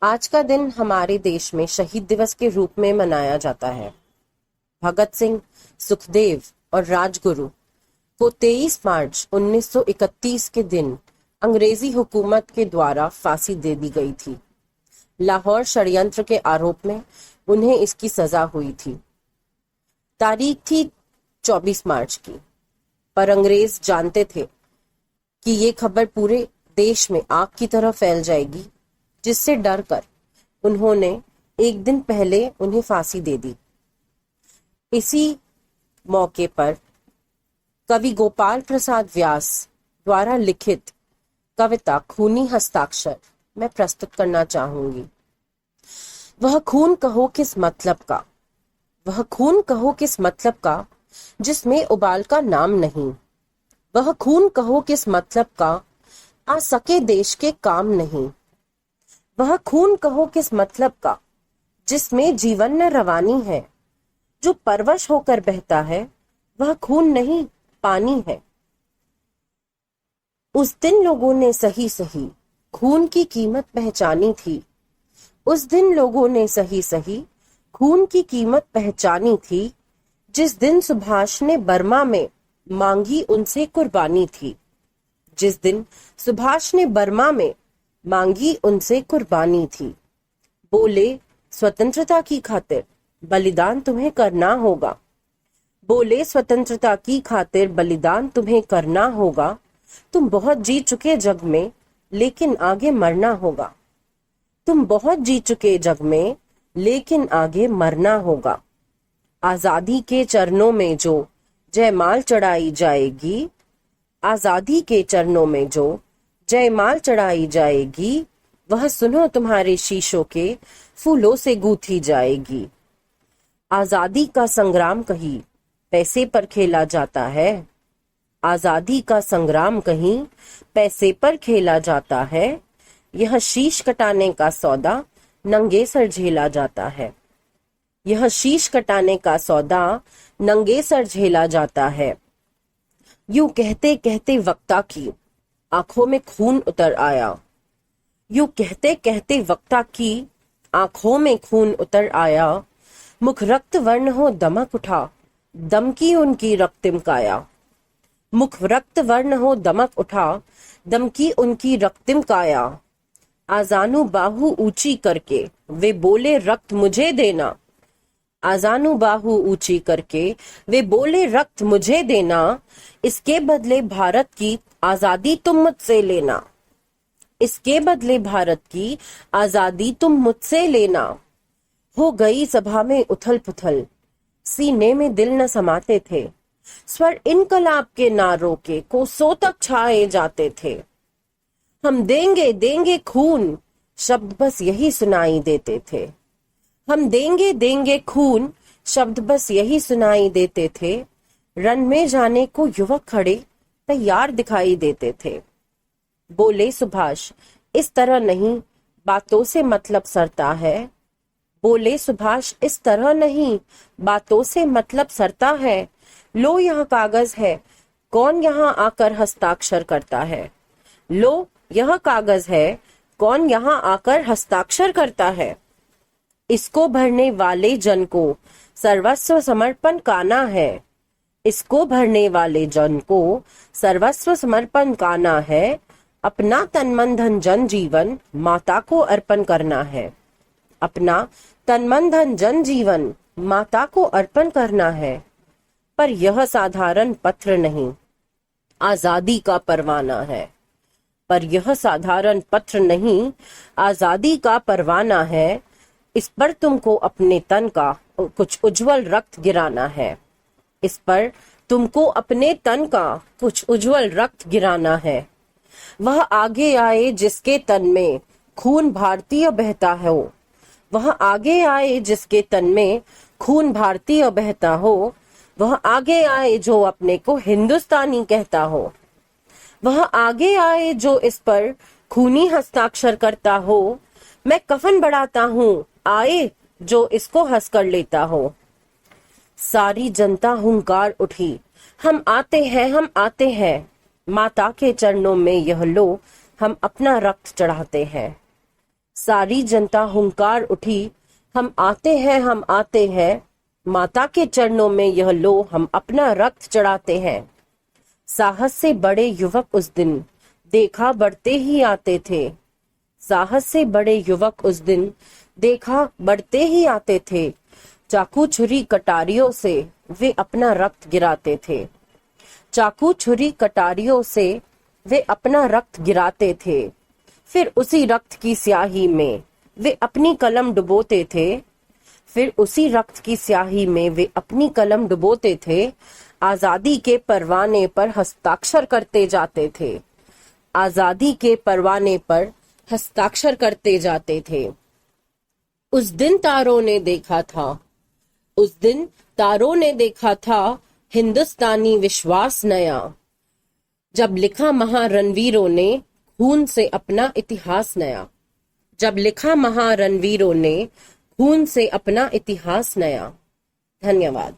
आज का दिन हमारे देश में शहीद दिवस के रूप में मनाया जाता है। भगत सिंह, सुखदेव और राजगुरु को 23 मार्च 1931 के दिन अंग्रेजी हुकूमत के द्वारा फांसी दे दी गई थी। लाहौर षड्यंत्र के आरोप में उन्हें इसकी सजा हुई थी। तारीख थी 24 मार्च की, पर अंग्रेज जानते थे कि ये खबर पूरे देश में आग की तरह फैल जाएगी, जिससे डर कर उन्होंने एक दिन पहले उन्हें फांसी दे दी। इसी मौके पर कवि गोपाल प्रसाद व्यास द्वारा लिखित कविता खूनी हस्ताक्षर मैं प्रस्तुत करना चाहूंगी। वह खून कहो किस मतलब का, वह खून कहो किस मतलब का, जिसमें उबाल का नाम नहीं। वह खून कहो किस मतलब का, आ सके देश के काम नहीं। वह खून कहो किस मतलब का, जिसमें जीवन न रवानी है। जो परवश होकर बहता है वह खून नहीं पानी है। उस दिन लोगों ने सही सही खून की कीमत पहचानी थी। उस दिन लोगों ने सही सही खून की कीमत पहचानी थी। जिस दिन सुभाष ने बर्मा में मांगी उनसे कुर्बानी थी। जिस दिन सुभाष ने बर्मा में मांगी उनसे कुर्बानी थी। बोले स्वतंत्रता की खातिर बलिदान तुम्हें करना होगा। बोले स्वतंत्रता की खातिर बलिदान तुम्हें करना होगा। तुम बहुत जी चुके जग में, लेकिन आगे मरना होगा। तुम बहुत जी चुके जग में, लेकिन आगे मरना होगा। आजादी के चरणों में जो जयमाल चढ़ाई जाएगी, आजादी के चरणों में जो जयमाल चढ़ाई जाएगी, वह सुनो तुम्हारे शीशों के फूलों से गूंथी जाएगी। आजादी का संग्राम कहीं पैसे पर खेला जाता है। आजादी का संग्राम कहीं पैसे पर खेला जाता है। यह शीश कटाने का सौदा नंगे सर झेला जाता है। यह शीश कटाने का सौदा नंगे सर झेला जाता है। यूं कहते कहते वक्ता की आंखों में खून उतर आया। यूं कहते कहते वक्ता की आंखों में खून उतर आया। मुख रक्त वर्ण हो दमक उठा, दम की उनकी रक्तिम काया। मुख रक्त वर्ण हो दमक उठा, दम की उनकी रक्तिम काया। आजानू बाहु ऊंची करके वे बोले रक्त मुझे देना। आजानू बाहु ऊंची करके वे बोले रक्त मुझे देना। इसके बदले भारत की आजादी तुम मुझसे लेना। इसके बदले भारत की आजादी तुम मुझसे लेना। हो गई सभा में उथल पुथल, सीने में दिल न समाते थे। स्वर इनकलाब के नारों के कोसों तक छाए जाते थे। हम देंगे देंगे खून, शब्द बस यही सुनाई देते थे। हम देंगे देंगे खून, शब्द बस यही सुनाई देते थे। रन में जाने को युवक खड़े तैयार दिखाई देते थे। बोले सुभाष इस तरह नहीं, बातों से मतलब सरता है। बोले सुभाष इस तरह नहीं, बातों से मतलब सरता है। लो यह कागज है, कौन यहाँ आकर हस्ताक्षर करता है। लो यह कागज है, कौन यहाँ आकर हस्ताक्षर करता है। इसको भरने वाले जन को सर्वस्व समर्पण काना है। इसको भरने वाले जन को सर्वस्व समर्पण काना है। अपना तन मन धन जन जीवन माता को अर्पण करना है। अपना तन मन धन जन जीवन माता को अर्पण करना है। पर यह साधारण पत्र नहीं, आजादी का परवाना है। पर यह साधारण पत्र नहीं, आजादी का परवाना है। इस पर तुमको अपने तन का कुछ उज्जवल रक्त गिराना है। इस पर तुमको अपने तन का कुछ उज्जवल रक्त गिराना है। वह आगे आए जिसके तन में खून भारतीय बहता हो। वह आगे आए जिसके तन में खून भारतीय बहता हो। वह आगे आए जो अपने को हिंदुस्तानी कहता हो। वह आगे आए जो इस पर खूनी हस्ताक्षर करता हो। मैं कफन बढ़ाता हूँ, आए जो इसको हंस कर लेता हो। सारी जनता हुंकार उठी, हम आते हैं, हम आते हैं। माता के चरणों में यह लो, हम अपना रक्त चढ़ाते हैं। सारी जनता हुंकार उठी, हम आते हैं, हम आते हैं, माता के चरणों में यह लो, हम अपना रक्त चढ़ाते हैं। साहस से बड़े युवक उस दिन देखा बढ़ते ही आते थे। साहस से बड़े युवक उस दिन देखा बढ़ते ही आते थे। चाकू छुरी कटारियों से वे अपना रक्त गिराते थे। चाकू छुरी कटारियों से वे अपना रक्त गिराते थे। फिर उसी रक्त की स्याही में वे अपनी कलम डुबोते थे। फिर उसी रक्त की स्याही में वे अपनी कलम डुबोते थे। आजादी के परवाने पर हस्ताक्षर करते जाते थे। आजादी के परवाने पर हस्ताक्षर करते जाते थे। उस दिन तारों ने देखा था, उस दिन तारों ने देखा था हिंदुस्तानी विश्वास नया। जब लिखा महारणवीरों ने खून से अपना इतिहास नया। जब लिखा महारणवीरों ने खून से अपना इतिहास नया। धन्यवाद।